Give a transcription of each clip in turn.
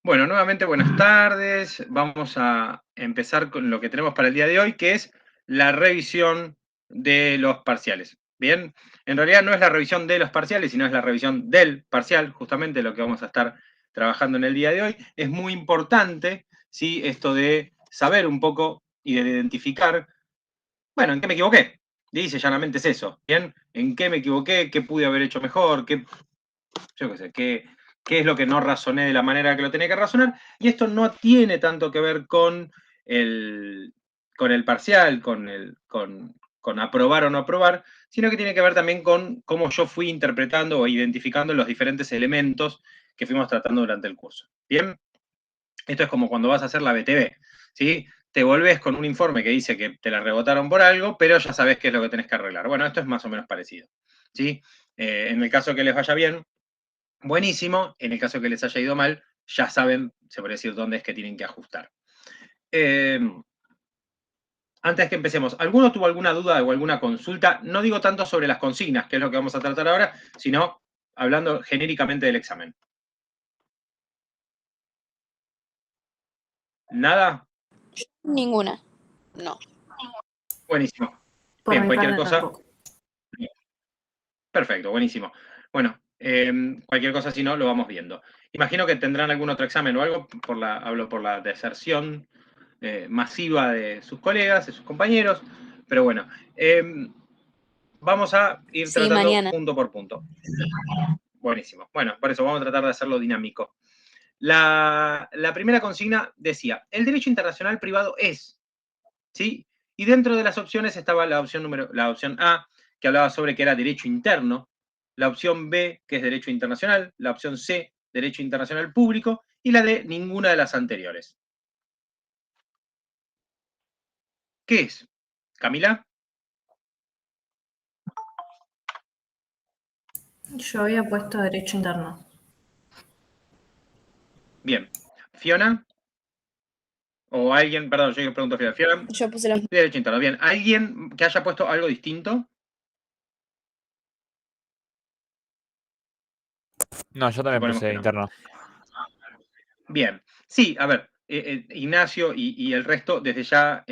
Bueno, nuevamente buenas tardes. Vamos a empezar con lo que tenemos para el día de hoy, que es la revisión de los parciales. Bien, en realidad no es la revisión de los parciales, sino es la revisión del parcial, justamente lo que vamos a estar trabajando en el día de hoy. Es muy importante, ¿sí?, esto de saber un poco y de identificar, bueno, en qué me equivoqué. Dice llanamente es eso, ¿bien? ¿En qué me equivoqué? ¿Qué pude haber hecho mejor? Yo qué sé, qué es lo que no razoné de la manera que lo tenía que razonar? Y esto no tiene tanto que ver con el parcial, con aprobar o no aprobar, sino que tiene que ver también con cómo yo fui interpretando o identificando los diferentes elementos que fuimos tratando durante el curso. ¿Bien? Esto es como cuando vas a hacer la BTV, ¿sí? Te volvés con un informe que dice que te la rebotaron por algo, pero ya sabés qué es lo que tenés que arreglar. Bueno, esto es más o menos parecido, ¿sí? En el caso que les vaya bien, buenísimo. En el caso que les haya ido mal, ya saben, se puede decir, dónde es que tienen que ajustar. Antes que empecemos, ¿alguno tuvo alguna duda o alguna consulta? No digo tanto sobre las consignas, que es lo que vamos a tratar ahora, sino hablando genéricamente del examen. ¿Nada? Ninguna. No. Buenísimo. Por Bien, mi cualquier parte cosa. tampoco. Perfecto, buenísimo. Bueno, cualquier cosa, si no, lo vamos viendo. Imagino que tendrán algún otro examen o algo, hablo por la deserción masiva de sus colegas, de sus compañeros, pero bueno, vamos a ir Sí, tratando mañana. punto por punto. Buenísimo. Bueno, por eso vamos a tratar de hacerlo dinámico. La primera consigna decía, el derecho internacional privado es, ¿sí? Y dentro de las opciones estaba la opción A, que hablaba sobre que era derecho interno, la opción B, que es derecho internacional, la opción C, derecho internacional público, y la D, ninguna de las anteriores. ¿Qué es? ¿Camila? Yo había puesto derecho interno. Bien. ¿Fiona? O alguien, perdón, yo pregunto a Fiona. ¿Fiona? Yo puse lo mismo. Derecho interno. Bien. ¿Alguien que haya puesto algo distinto? No, yo también Suponemos puse que no. interno. Bien. Sí, a ver, Ignacio y el resto, desde ya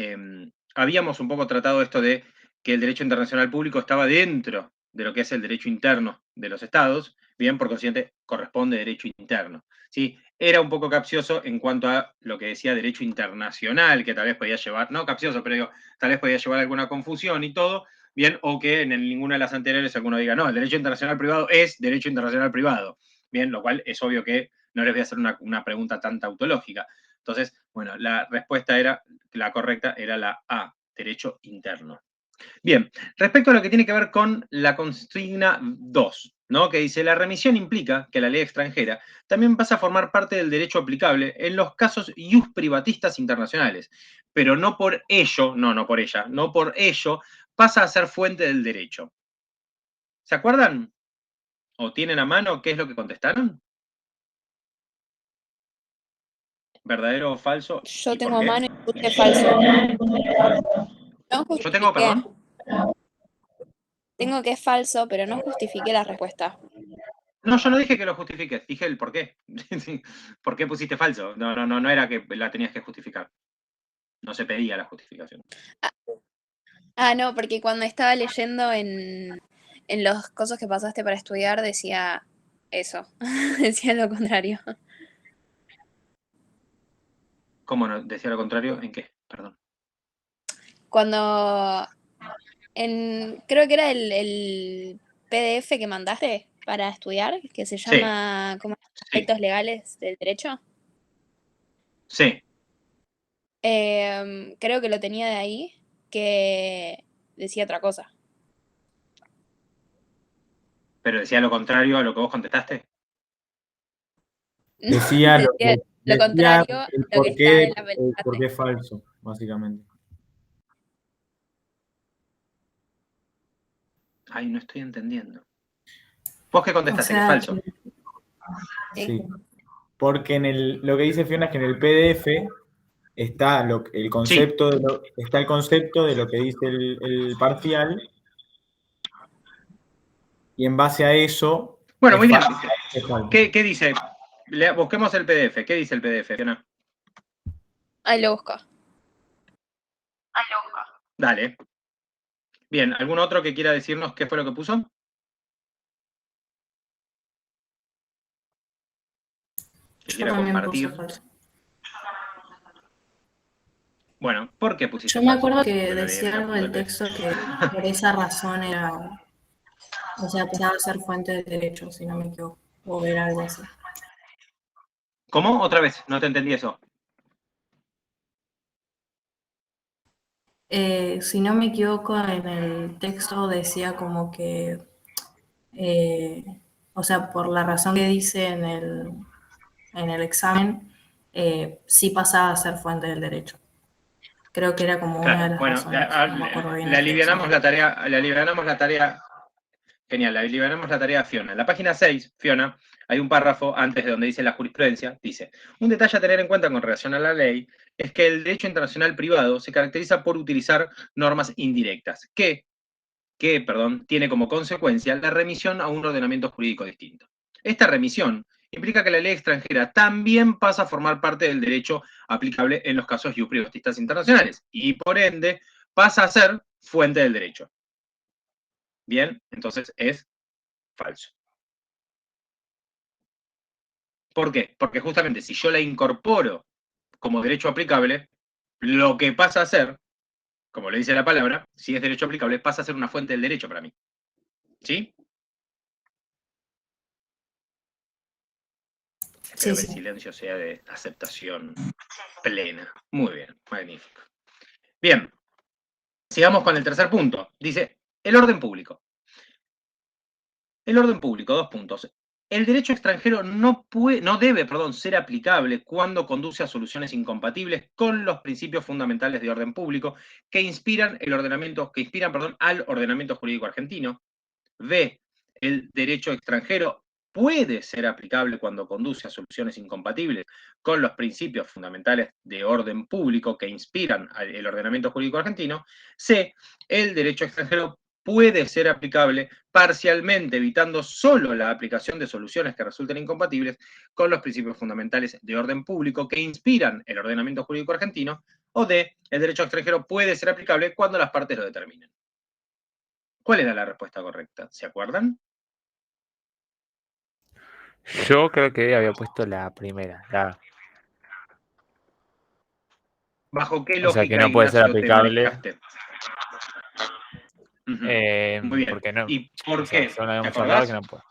habíamos un poco tratado esto de que el derecho internacional público estaba dentro de lo que es el derecho interno de los estados, bien, por consiguiente, corresponde derecho interno. ¿Sí? Era un poco capcioso en cuanto a lo que decía derecho internacional, que tal vez podía llevar, no capcioso, pero digo, tal vez podía llevar alguna confusión y todo, bien, o que en ninguna de las anteriores alguno diga, no, el derecho internacional privado es derecho internacional privado, bien, lo cual es obvio que no les voy a hacer una pregunta tan tautológica. Entonces, bueno, la respuesta la correcta era la A, derecho interno. Bien, respecto a lo que tiene que ver con la consigna 2, ¿no? Que dice, la remisión implica que la ley extranjera también pasa a formar parte del derecho aplicable en los casos ius privatistas internacionales, pero no por ello, no por ella, no por ello pasa a ser fuente del derecho. ¿Se acuerdan? ¿O tienen a mano qué es lo que contestaron? ¿Verdadero o falso? Yo ¿Y por tengo a qué? mano y puse falso. No Yo tengo, justifiqué. perdón. Tengo que es falso, pero no justifiqué la respuesta. No, yo no dije que lo justifiques, dije el por qué. ¿Por qué pusiste falso? No era que la tenías que justificar. No se pedía la justificación. No, porque cuando estaba leyendo en los cosas que pasaste para estudiar decía eso. Decía lo contrario. ¿Cómo no? ¿Decía lo contrario? ¿En qué? Perdón. Cuando creo que era el PDF que mandaste para estudiar, que se Sí, llama como sí, aspectos legales del derecho. sí. Creo que lo tenía de ahí, que decía otra cosa. ¿Pero decía lo contrario a lo que vos contestaste? Decía Decía lo decía contrario a el lo que está en la por qué parte. es falso, básicamente. Ay, no estoy entendiendo. ¿Vos qué O contestaste? Que es sea, falso. Sí. Porque lo que dice Fiona es que en el PDF está el concepto está el concepto de lo que dice el parcial, y en base a eso Bueno, muy bien. es falso. ¿Qué dice? Busquemos el PDF. ¿Qué dice el PDF, Fiona? Ahí lo busco. Dale. Bien, ¿algún otro que quiera decirnos qué fue lo que puso? Que Yo quiera también puse compartir. falso. Bueno, ¿por qué pusiste Yo me falso? acuerdo que Porque lo leí en decía el algo del apunte del texto que por esa razón era, o sea, pensaba ser fuente del derecho, si no me equivoco, o era algo así. ¿Cómo? Otra vez, no te entendí eso. Si no me equivoco, en el texto decía como que, o sea, por la razón que dice en el examen, sí pasaba a ser fuente del derecho. Creo que era como una de Claro, las bueno, razones, no me acuerdo bien le el texto. alivianamos la tarea. Genial, le liberamos la tarea a Fiona. En la página 6, Fiona, hay un párrafo antes de donde dice la jurisprudencia, dice, un detalle a tener en cuenta con relación a la ley es que el derecho internacional privado se caracteriza por utilizar normas indirectas, que tiene como consecuencia la remisión a un ordenamiento jurídico distinto. Esta remisión implica que la ley extranjera también pasa a formar parte del derecho aplicable en los casos privatistas internacionales y, por ende, pasa a ser fuente del derecho. Bien, entonces es falso. ¿Por qué? Porque justamente si yo la incorporo como derecho aplicable, lo que pasa a ser, como le dice la palabra, si es derecho aplicable, pasa a ser una fuente del derecho para mí. ¿Sí? Espero que el silencio sea de aceptación plena. Muy bien, magnífico. Bien, sigamos con el tercer punto. Dice, el orden público. El orden público, 2 puntos. El derecho extranjero no debe ser aplicable cuando conduce a soluciones incompatibles con los principios fundamentales de orden público que inspiran al ordenamiento jurídico argentino. B. El derecho extranjero puede ser aplicable cuando conduce a soluciones incompatibles con los principios fundamentales de orden público que inspiran el ordenamiento jurídico argentino. C. El derecho extranjero puede ser aplicable parcialmente, evitando solo la aplicación de soluciones que resulten incompatibles con los principios fundamentales de orden público que inspiran el ordenamiento jurídico argentino. O D. El derecho extranjero puede ser aplicable cuando las partes lo determinen. ¿Cuál era la respuesta correcta? ¿Se acuerdan? Yo creo que había puesto la primera. ¿Bajo qué O sea, que lógica, no puede ser Ignacio, te aplicable. manejaste? Muy bien. Porque no. ¿Y por O sea, qué? según ¿Te habíamos hablado acordás? que no puede.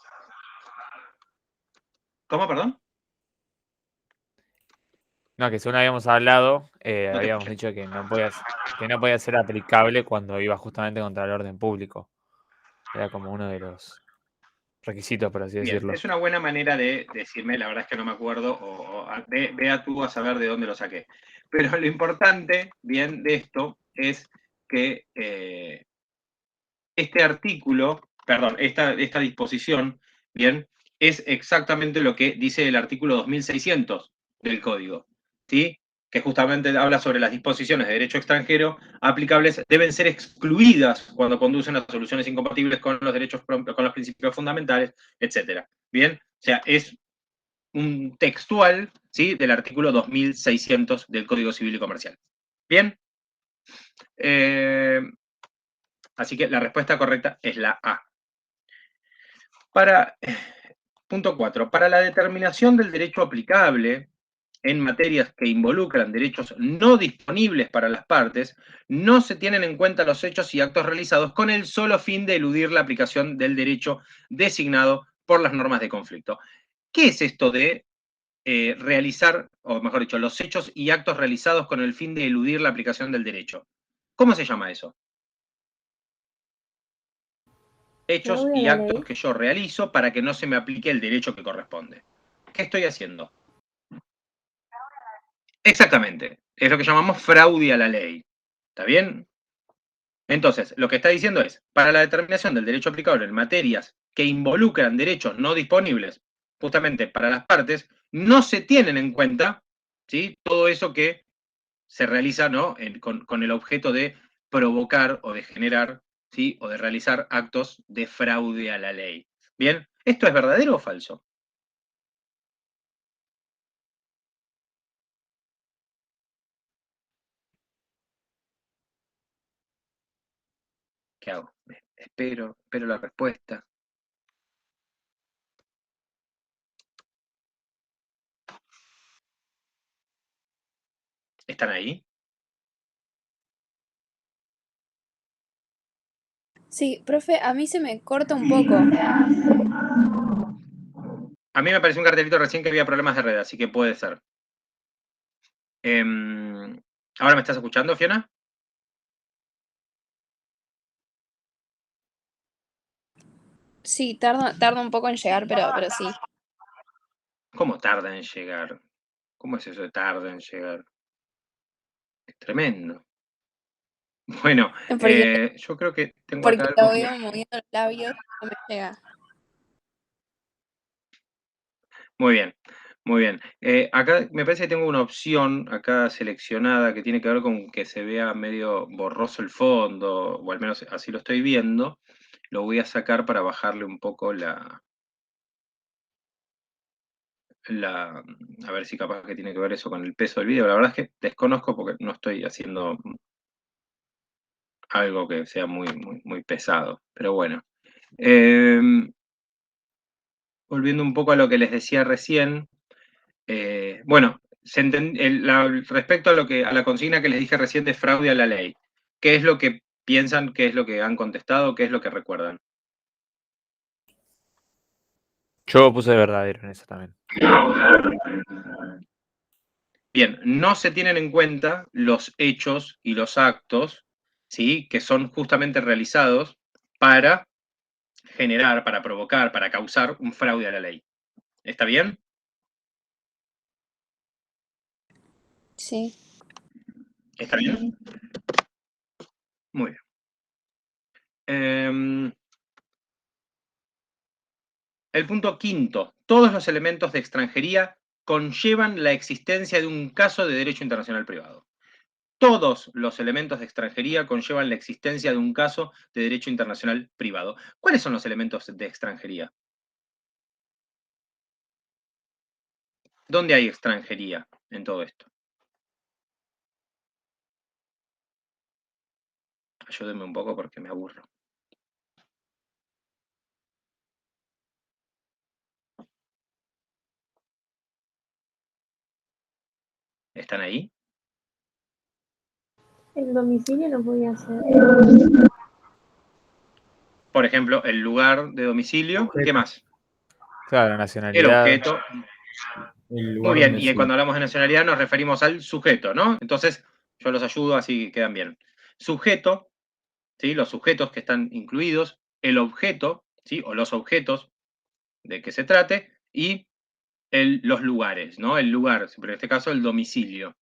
¿Cómo, perdón? No, que según habíamos hablado, No te habíamos escuché. dicho que no podía ser aplicable cuando iba justamente contra el orden público. Era como uno de los requisitos, por así Bien, decirlo. es una buena manera de decirme, la verdad es que no me acuerdo, vea tú a saber de dónde lo saqué. Pero lo importante, bien, de esto es que este artículo, perdón, esta disposición, bien, es exactamente lo que dice el artículo 2600 del Código, ¿sí? Que justamente habla sobre las disposiciones de derecho extranjero aplicables deben ser excluidas cuando conducen a soluciones incompatibles con los derechos, con los principios fundamentales, etc. Bien, o sea, es un textual, ¿sí? Del artículo 2600 del Código Civil y Comercial. Bien. Así que la respuesta correcta es la A. Punto 4. Para la determinación del derecho aplicable en materias que involucran derechos no disponibles para las partes, no se tienen en cuenta los hechos y actos realizados con el solo fin de eludir la aplicación del derecho designado por las normas de conflicto. ¿Qué es esto de realizar, o mejor dicho, los hechos y actos realizados con el fin de eludir la aplicación del derecho? ¿Cómo se llama eso? Hechos y actos que yo realizo para que no se me aplique el derecho que corresponde. ¿Qué estoy haciendo? Exactamente. Es lo que llamamos fraude a la ley. ¿Está bien? Entonces, lo que está diciendo es, para la determinación del derecho aplicable en materias que involucran derechos no disponibles, justamente para las partes, no se tienen en cuenta, ¿sí? Todo eso que se realiza, ¿no? con el objeto de provocar o de generar, ¿sí? O de realizar actos de fraude a la ley. ¿Bien? ¿Esto es verdadero o falso? ¿Qué hago? Espero la respuesta. ¿Están ahí? Sí, profe, a mí se me corta un poco. A mí me pareció un cartelito recién que había problemas de red, así que puede ser. ¿Ahora me estás escuchando, Fiona? Sí, tarda un poco en llegar, pero sí. ¿Cómo tarda en llegar? ¿Cómo es eso de tarda en llegar? Es tremendo. Bueno, yo creo que tengo Porque acá lo algo. veo moviendo los labios y no me llega. Muy bien, muy bien. Acá me parece que tengo una opción acá seleccionada que tiene que ver con que se vea medio borroso el fondo, o al menos así lo estoy viendo. Lo voy a sacar para bajarle un poco a ver si capaz que tiene que ver eso con el peso del video. La verdad es que desconozco porque no estoy haciendo algo que sea muy pesado. Pero bueno. Volviendo un poco a lo que les decía recién. Bueno, respecto a la consigna que les dije recién de fraude a la ley, ¿qué es lo que piensan, qué es lo que han contestado, qué es lo que recuerdan? Yo puse verdadero en eso también. Bien, no se tienen en cuenta los hechos y los actos, ¿sí?, que son justamente realizados para generar, para provocar, para causar un fraude a la ley. ¿Está bien? Sí. ¿Está bien? Muy bien. El punto quinto. Todos los elementos de extranjería conllevan la existencia de un caso de derecho internacional privado. Todos los elementos de extranjería conllevan la existencia de un caso de derecho internacional privado. ¿Cuáles son los elementos de extranjería? ¿Dónde hay extranjería en todo esto? Ayúdenme un poco porque me aburro. ¿Están ahí? El domicilio no podía ser. Por ejemplo, el lugar de domicilio. Objeto. ¿Qué más? Claro, El nacionalidad. objeto. El lugar Muy bien, donde y sí. cuando hablamos de nacionalidad nos referimos al sujeto, ¿no? Entonces, yo los ayudo así quedan bien. Sujeto, ¿sí?, los sujetos que están incluidos, el objeto, ¿sí?, o los objetos de que se trate, y los lugares, ¿no? El lugar, pero en este caso el domicilio,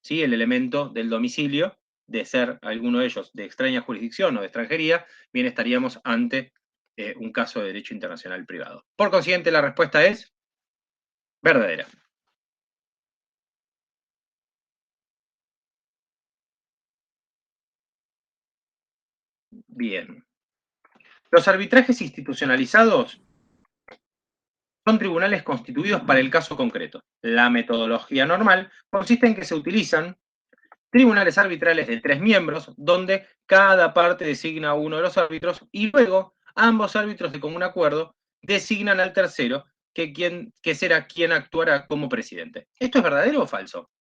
¿sí?, el elemento del domicilio, de ser alguno de ellos de extraña jurisdicción o de extranjería, bien estaríamos ante un caso de derecho internacional privado. Por consiguiente, la respuesta es verdadera. Bien. Los arbitrajes institucionalizados son tribunales constituidos para el caso concreto. La metodología normal consiste en que se utilizan tribunales arbitrales de 3 miembros, donde cada parte designa a uno de los árbitros y luego ambos árbitros de común acuerdo designan al tercero, que será quien actuará como presidente. ¿Esto es verdadero o falso?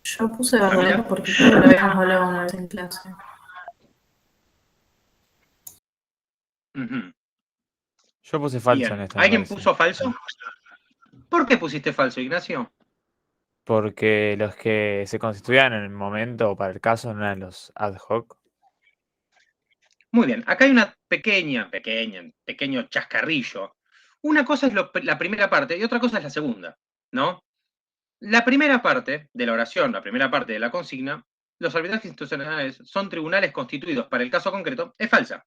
Yo puse Camila. verdadero porque creo que lo habíamos hablado una vez en clase. Ujú. Yo puse falso en Bien. esta, me ¿Alguien parece. puso falso? ¿Por qué pusiste falso, Ignacio? Porque los que se constituían en el momento para el caso no eran los ad hoc. Muy bien, acá hay una pequeño chascarrillo. Una cosa es la primera parte y otra cosa es la segunda, ¿no? La primera parte de la oración, la primera parte de la consigna, los arbitrajes institucionales son tribunales constituidos para el caso concreto, es falsa.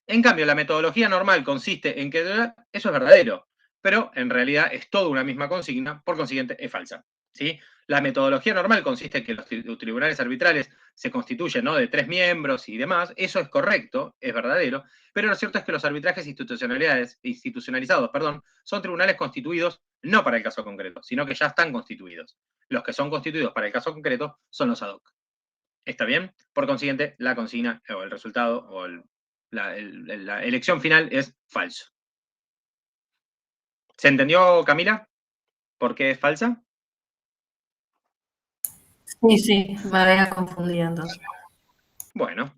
En cambio, la metodología normal consiste en que eso es verdadero, pero en realidad es toda una misma consigna, por consiguiente es falsa, ¿sí? La metodología normal consiste en que los tribunales arbitrales se constituyen, ¿no?, de 3 miembros y demás, eso es correcto, es verdadero, pero lo cierto es que los arbitrajes institucionalizados, son tribunales constituidos no para el caso concreto, sino que ya están constituidos. Los que son constituidos para el caso concreto son los ad hoc. ¿Está bien? Por consiguiente, la consigna o el resultado o la elección final es falso. ¿Se entendió, Camila? ¿Por qué es falsa? Sí, sí, me había confundido entonces. Bueno.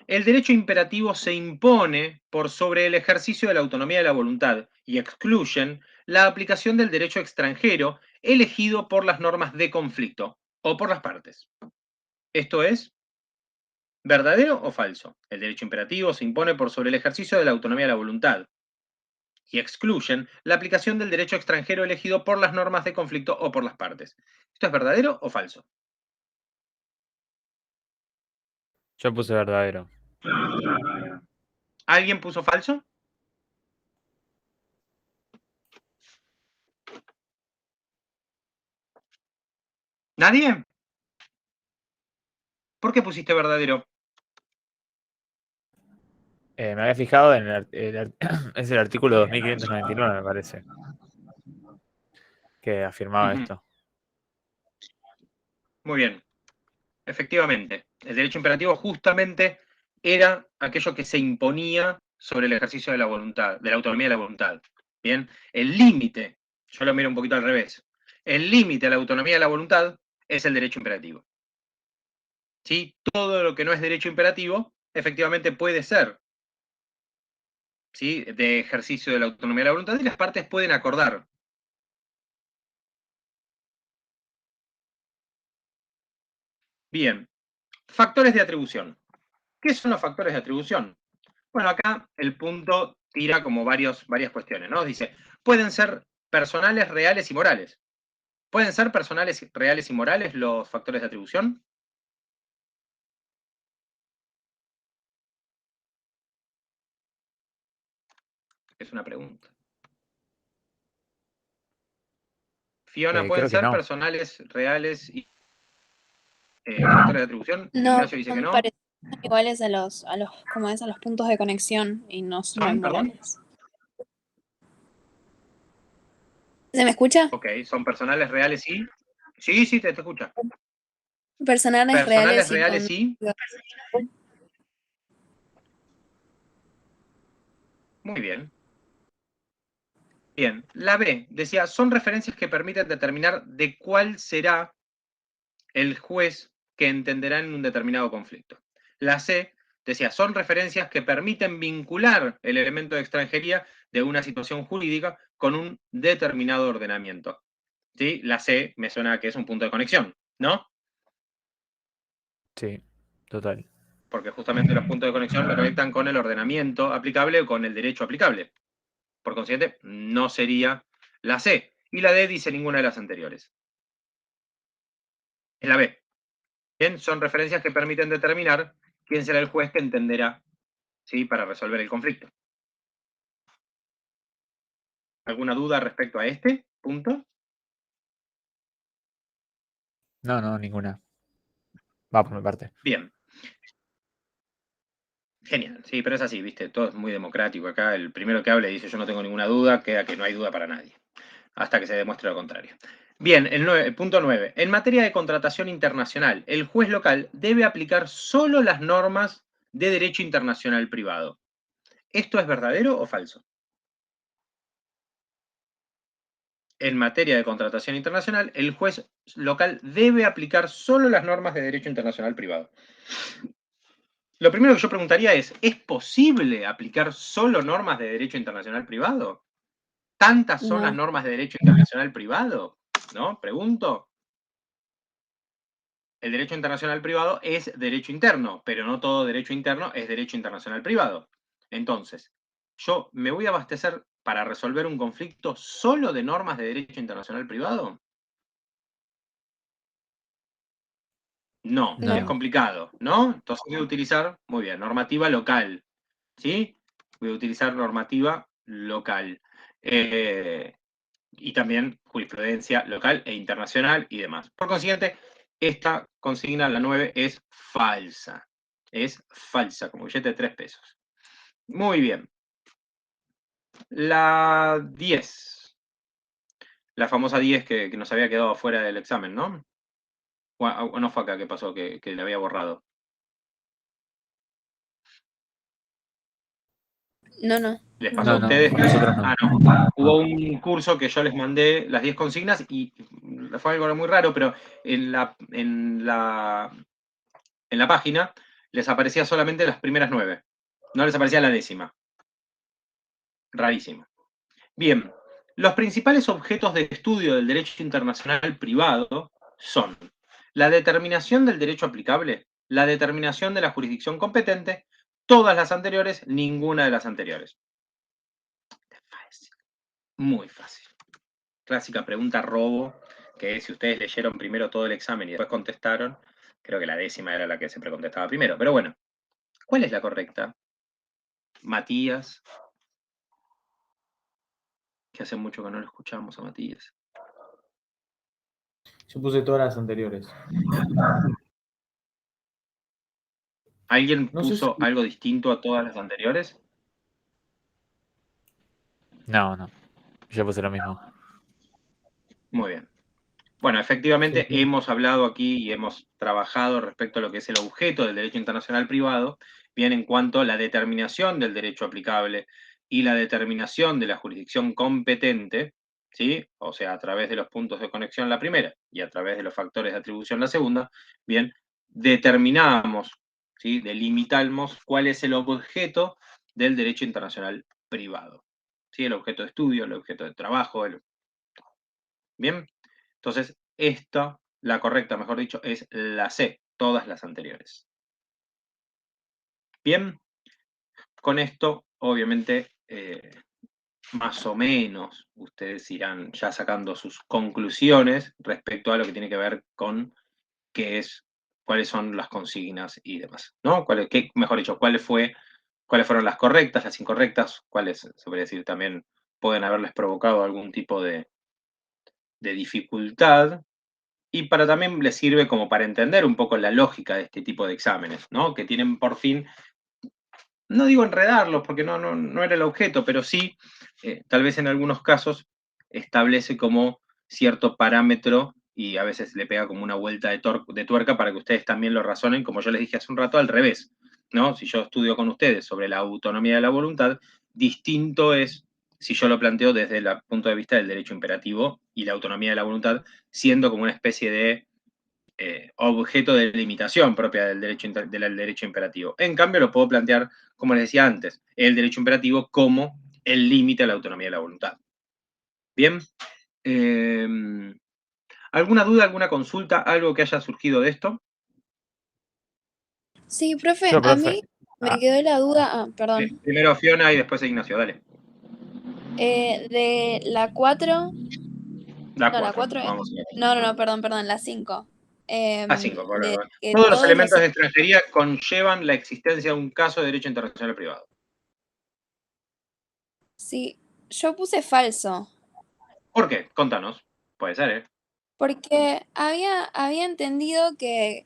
El derecho imperativo se impone por sobre el ejercicio de la autonomía de la voluntad y excluyen la aplicación del derecho extranjero elegido por las normas de conflicto o por las partes. Esto es, ¿verdadero o falso? El derecho imperativo se impone por sobre el ejercicio de la autonomía de la voluntad y excluyen la aplicación del derecho extranjero elegido por las normas de conflicto o por las partes. ¿Esto es verdadero o falso? Yo puse verdadero. ¿Alguien puso falso? ¿Nadie? ¿Por qué pusiste verdadero? Me había fijado en es el artículo 2599, me parece, que afirmaba Ujú. esto. Muy bien. Efectivamente, el derecho imperativo justamente era aquello que se imponía sobre el ejercicio de la voluntad, de la autonomía de la voluntad. Bien, el límite, yo lo miro un poquito al revés, el límite a la autonomía de la voluntad es el derecho imperativo. ¿Sí? Todo lo que no es derecho imperativo, efectivamente puede ser, ¿sí?, de ejercicio de la autonomía de la voluntad y las partes pueden acordar. Bien, factores de atribución. ¿Qué son los factores de atribución? Bueno, acá el punto tira como varias cuestiones, ¿no? Dice, pueden ser personales, reales y morales. ¿Pueden ser personales, reales y morales los factores de atribución? Es una pregunta. Fiona, ¿pueden Creo que ser no. personales, reales y factores de atribución? No, Ignacio dice que me no. parecen iguales como es, a los puntos de conexión y no son ¿Son, perdón? morales. ¿Se me escucha? Ok, son personales, reales y... Sí, sí, te escucha. Personales, Personales, reales y reales con... y... Muy bien. Bien, la B decía, son referencias que permiten determinar de cuál será el juez que entenderá en un determinado conflicto. La C decía, son referencias que permiten vincular el elemento de extranjería de una situación jurídica con un determinado ordenamiento. ¿Sí? La C me suena que es un punto de conexión, ¿no? Sí, total. Porque justamente los puntos de conexión me conectan con el ordenamiento aplicable o con el derecho aplicable. Por consiguiente, no sería la C. Y la D dice ninguna de las anteriores. Es la B. Bien, son referencias que permiten determinar quién será el juez que entenderá, ¿sí?, para resolver el conflicto. ¿Alguna duda respecto a este punto? No, ninguna. Va por mi parte. Bien. Genial, sí, pero es así, ¿viste? Todo es muy democrático acá. El primero que hable dice yo no tengo ninguna duda, queda que no hay duda para nadie. Hasta que se demuestre lo contrario. Bien, el punto 9. En materia de contratación internacional, el juez local debe aplicar solo las normas de derecho internacional privado. ¿Esto es verdadero o falso? En materia de contratación internacional, el juez local debe aplicar solo las normas de derecho internacional privado. Lo primero que yo preguntaría ¿es posible aplicar solo normas de derecho internacional privado? ¿Tantas son las No, normas de derecho internacional privado? ¿No? Pregunto. El derecho internacional privado es derecho interno, pero no todo derecho interno es derecho internacional privado. Entonces, ¿yo me voy a abastecer para resolver un conflicto solo de normas de derecho internacional privado? No, no. es complicado, ¿no? Entonces voy a utilizar, muy bien, normativa local, ¿sí? Voy a utilizar normativa local. Y también jurisprudencia local e internacional y demás. Por consiguiente, esta consigna, la 9, es falsa. Es falsa, como billete de 3 pesos. Muy bien. La 10. La famosa 10 que nos había quedado fuera del examen, ¿no? O no fue acá que pasó, que le había borrado. No. ¿Les pasó a No, ustedes? nosotros no. Ah, no. Hubo un curso que yo les mandé las 10 consignas y fue algo muy raro, pero en la página les aparecía solamente las primeras 9. No les aparecía la 10ª. Rarísimo. Bien, los principales objetos de estudio del derecho internacional privado son la determinación del derecho aplicable, la determinación de la jurisdicción competente, todas las anteriores, ninguna de las anteriores. Fácil. Muy fácil. Clásica pregunta robo, que si ustedes leyeron primero todo el examen y después contestaron, creo que la 10ª era la que se precontestaba primero. Pero bueno, ¿cuál es la correcta? Matías. Que hace mucho que no lo escuchamos a Matías. Yo puse todas las anteriores. ¿Alguien No sé puso si- algo distinto a todas las anteriores? No. Yo puse lo mismo. Muy bien. Bueno, efectivamente Sí. hemos hablado aquí y hemos trabajado respecto a lo que es el objeto del derecho internacional privado, bien en cuanto a la determinación del derecho aplicable y la determinación de la jurisdicción competente, ¿sí? O sea, a través de los puntos de conexión la primera y a través de los factores de atribución la segunda, bien, determinamos, ¿sí? Delimitamos cuál es el objeto del derecho internacional privado, ¿sí? El objeto de estudio, el objeto de trabajo, bien. Entonces, la correcta, mejor dicho, es la C, todas las anteriores. Bien, con esto, obviamente, más o menos, ustedes irán ya sacando sus conclusiones respecto a lo que tiene que ver con cuáles son las consignas y demás, ¿no? Mejor dicho, cuáles fueron las correctas, las incorrectas, cuáles, se podría decir, también pueden haberles provocado algún tipo de dificultad. Y también les sirve como para entender un poco la lógica de este tipo de exámenes, ¿no? Que tienen por fin, no digo enredarlos, porque no era el objeto, pero sí, tal vez en algunos casos, establece como cierto parámetro y a veces le pega como una vuelta de tuerca para que ustedes también lo razonen, como yo les dije hace un rato, al revés, ¿no? Si yo estudio con ustedes sobre la autonomía de la voluntad, distinto es si yo lo planteo desde el punto de vista del derecho imperativo y la autonomía de la voluntad, siendo como una especie de objeto de limitación propia del derecho imperativo. En cambio, lo puedo plantear, como les decía antes, el derecho imperativo como el límite a la autonomía de la voluntad. Bien. ¿Alguna duda, alguna consulta, algo que haya surgido de esto? Sí, profe, Yo, a profe. mí me quedó la duda, perdón, Primero Fiona y después Ignacio, dale. de la 4, La no, la 4. 4, Vamos a ver. no, perdón, la 5. A 5, De que todos los todos elementos los... de extranjería conllevan la existencia de un caso de derecho internacional privado. Sí, yo puse falso, ¿Por qué? Contanos. Puede ser, ¿eh? porque había entendido que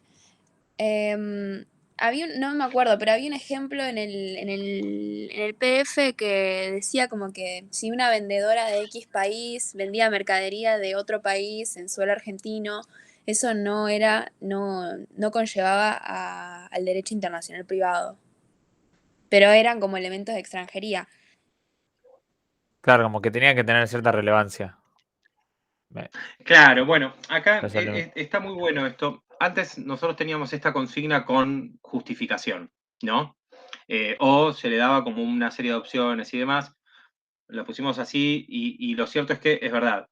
no me acuerdo, pero había un ejemplo en el PDF que decía como que si una vendedora de X país vendía mercadería de otro país en suelo argentino, eso no conllevaba al derecho internacional privado, pero eran como elementos de extranjería. Claro, como que tenía que tener cierta relevancia. Claro, bueno, acá Casualmente. está muy bueno esto. Antes nosotros teníamos esta consigna con justificación, ¿no? O se le daba como una serie de opciones y demás. Lo pusimos así y lo cierto es que es verdad.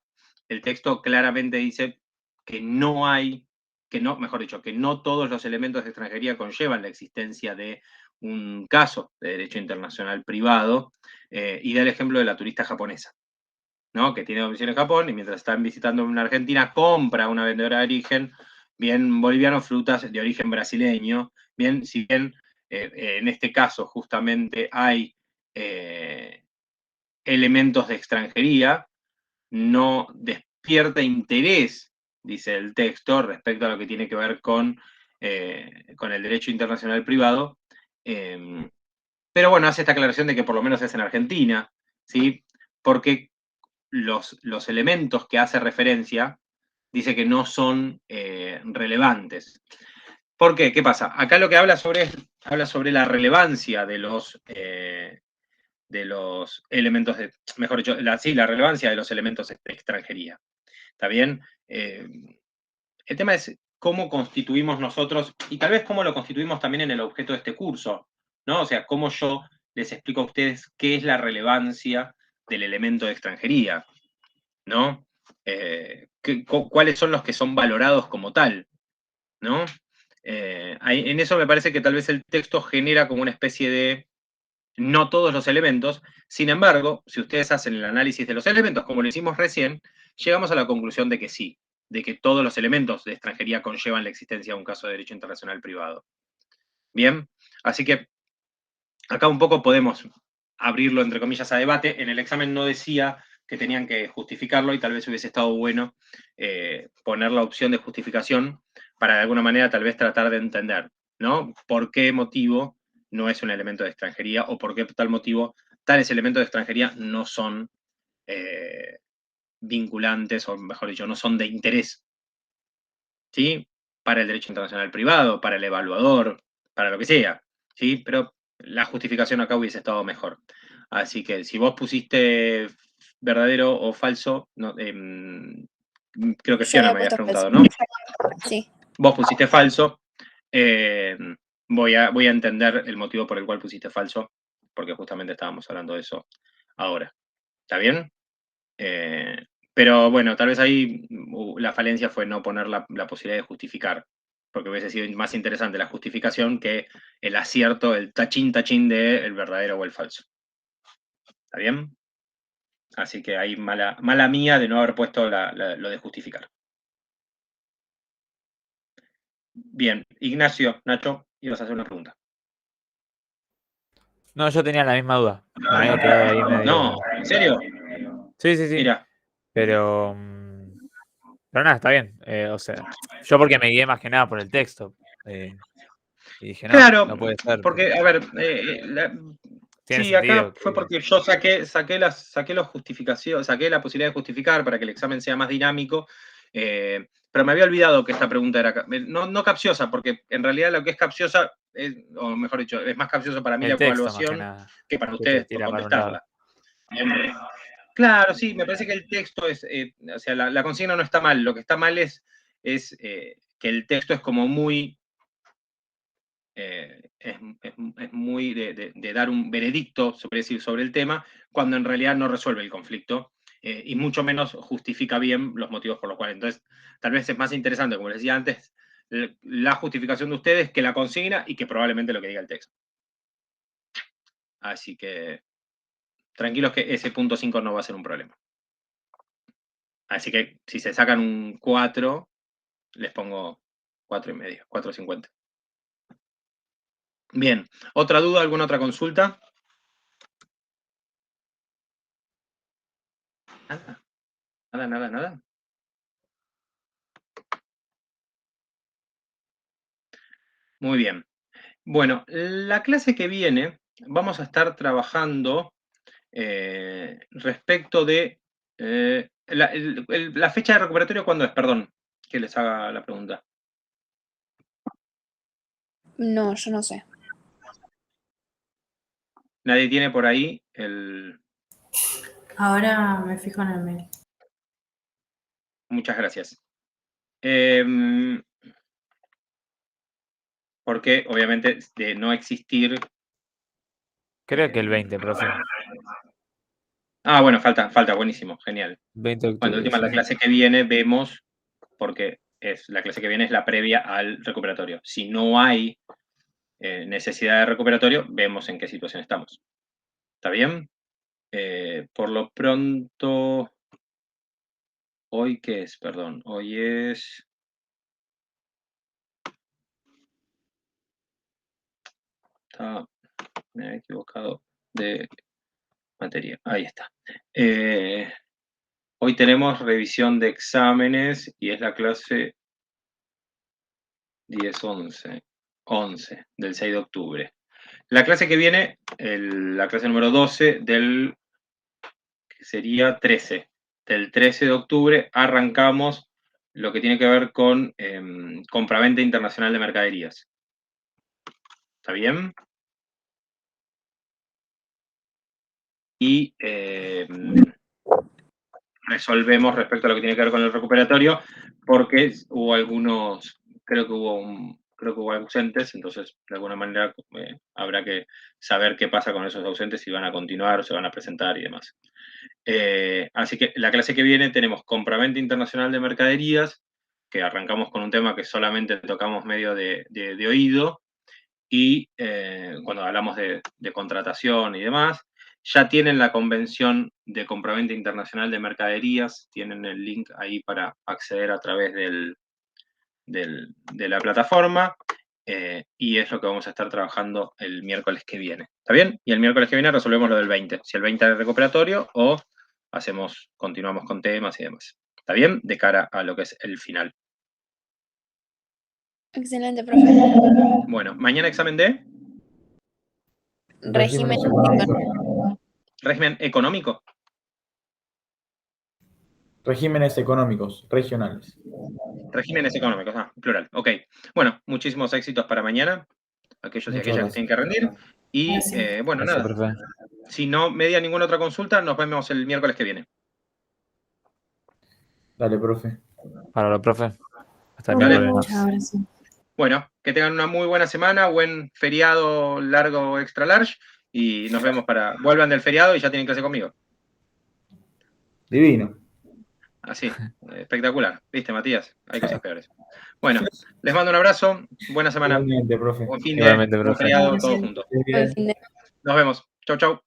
El texto claramente dice que mejor dicho, que no todos los elementos de extranjería conllevan la existencia de un caso de derecho internacional privado, y da el ejemplo de la turista japonesa, ¿no? Que tiene domicilio en Japón y mientras están visitando una Argentina compra una vendedora de origen, bien boliviano, frutas de origen brasileño, bien, si bien en este caso justamente hay elementos de extranjería, no despierta interés, dice el texto, respecto a lo que tiene que ver con el derecho internacional privado. Pero bueno, hace esta aclaración de que por lo menos es en Argentina, ¿sí? Porque los elementos que hace referencia, dice que no son relevantes. ¿Por qué? ¿Qué pasa? Acá lo que habla sobre la relevancia de los elementos mejor dicho, la relevancia de los elementos de extranjería. ¿Está bien? El tema es cómo constituimos nosotros, y tal vez cómo lo constituimos también en el objeto de este curso, ¿no? O sea, cómo yo les explico a ustedes qué es la relevancia del elemento de extranjería, ¿no? ¿Cuáles son los que son valorados como tal, ¿no? En eso me parece que tal vez el texto genera como una especie de no todos los elementos. Sin embargo, si ustedes hacen el análisis de los elementos, como lo hicimos recién, llegamos a la conclusión de que sí, de que todos los elementos de extranjería conllevan la existencia de un caso de derecho internacional privado. Bien, así que acá un poco podemos abrirlo, entre comillas, a debate. En el examen no decía que tenían que justificarlo y tal vez hubiese estado bueno poner la opción de justificación para de alguna manera tal vez tratar de entender, ¿no? ¿Por qué motivo no es un elemento de extranjería o por qué tal motivo tales elementos de extranjería no son vinculantes o, mejor dicho, no son de interés, ¿sí? Para el derecho internacional privado, para el evaluador, para lo que sea, ¿sí? Pero la justificación acá hubiese estado mejor. Así que si vos pusiste verdadero o falso, no, creo que Yo Fiona había me habías puesto preguntado, falso. ¿no? Sí. Vos pusiste falso. Voy a entender el motivo por el cual pusiste falso, porque justamente estábamos hablando de eso ahora. ¿Está bien? Pero bueno, tal vez ahí la falencia fue no poner la posibilidad de justificar, porque hubiese sido más interesante la justificación que el acierto, el tachín de el verdadero o el falso. ¿Está bien? Así que ahí mala mía de no haber puesto lo de justificar. Bien, Ignacio, Nacho, ibas a hacer una pregunta. No, yo tenía la misma duda. Me había quedado ahí medio. No, ¿en serio? Sí. Mira, Pero nada, está bien. O sea, yo porque me guié más que nada por el texto. Y dije, no, claro, no puede ser. porque, a ver, Tiene sí, acá sentido. fue porque yo saqué las justificaciones, saqué la posibilidad de justificar para que el examen sea más dinámico, pero me había olvidado que esta pregunta era, no capciosa, porque en realidad lo que es capciosa, o mejor dicho, es más capcioso para mí El la texto más que evaluación nada. que para Que te ustedes por tira para un lado. contestarla. Claro, sí, me parece que el texto es, o sea, la consigna no está mal, lo que está mal es que el texto es como muy es muy de dar un veredicto sobre el tema, cuando en realidad no resuelve el conflicto y mucho menos justifica bien los motivos por los cuales. Entonces, tal vez es más interesante, como les decía antes, la justificación de ustedes que la consigna y que probablemente lo que diga el texto. Así que tranquilos que ese punto 5 no va a ser un problema. Así que si se sacan un 4, les pongo 4,5, 4,50. Bien, ¿otra duda, alguna otra consulta? Nada. Muy bien. Bueno, la clase que viene vamos a estar trabajando respecto de la fecha de recuperatorio, ¿cuándo es? Perdón, que les haga la pregunta. No, yo no sé. ¿Nadie tiene por ahí el...? Ahora me fijo en el mail. Muchas gracias. Porque obviamente de no existir... Creo que el 20, profe. Ah, bueno, falta, buenísimo, genial. 20 de Bueno, octubre. última, la clase que viene vemos, porque la clase que viene es la previa al recuperatorio. Si no hay necesidad de recuperatorio, vemos en qué situación estamos. ¿Está bien? Por lo pronto, ¿hoy qué es? Perdón, hoy es... me he equivocado de materia. Ahí está. Hoy tenemos revisión de exámenes y es la clase 10-11 del 6 de octubre. La clase que viene, la clase número 12 que sería 13. Del 13 de octubre arrancamos lo que tiene que ver con compraventa internacional de mercaderías. ¿Está bien? Y resolvemos respecto a lo que tiene que ver con el recuperatorio, porque hubo algunos, creo que hubo ausentes, entonces de alguna manera habrá que saber qué pasa con esos ausentes, si van a continuar o se van a presentar y demás. Así que la clase que viene tenemos compraventa internacional de mercaderías, que arrancamos con un tema que solamente tocamos medio de oído, y cuando hablamos de contratación y demás, ya tienen la convención de compraventa internacional de mercaderías, tienen el link ahí para acceder a través de la plataforma, y es lo que vamos a estar trabajando el miércoles que viene. ¿Está bien? Y el miércoles que viene resolvemos lo del 20, si el 20 es recuperatorio o continuamos con temas y demás. ¿Está bien? De cara a lo que es el final. Excelente, profe. Bueno, mañana examen de Régimen régimen económico. Regímenes económicos regionales. Regímenes económicos, plural. Ok. Bueno, muchísimos éxitos para mañana, aquellos y Muchas aquellas que tienen que rendir. Y Gracias. bueno, Gracias, nada. profe. Si no media ninguna otra consulta, nos vemos el miércoles que viene. Dale, profe. Para lo profe. Hasta el Dale. miércoles. Muchas gracias. Bueno, que tengan una muy buena semana, buen feriado largo extra large, y nos vemos vuelvan del feriado y ya tienen clase conmigo. Divino. Así, espectacular. ¿Viste, Matías? Hay cosas peores. Bueno, les mando un abrazo, buena semana, Igualmente, profe. buen fin de, Igualmente, buen profe. feriado, Gracias. todos juntos. Buen fin de Nos vemos. Chau, chau.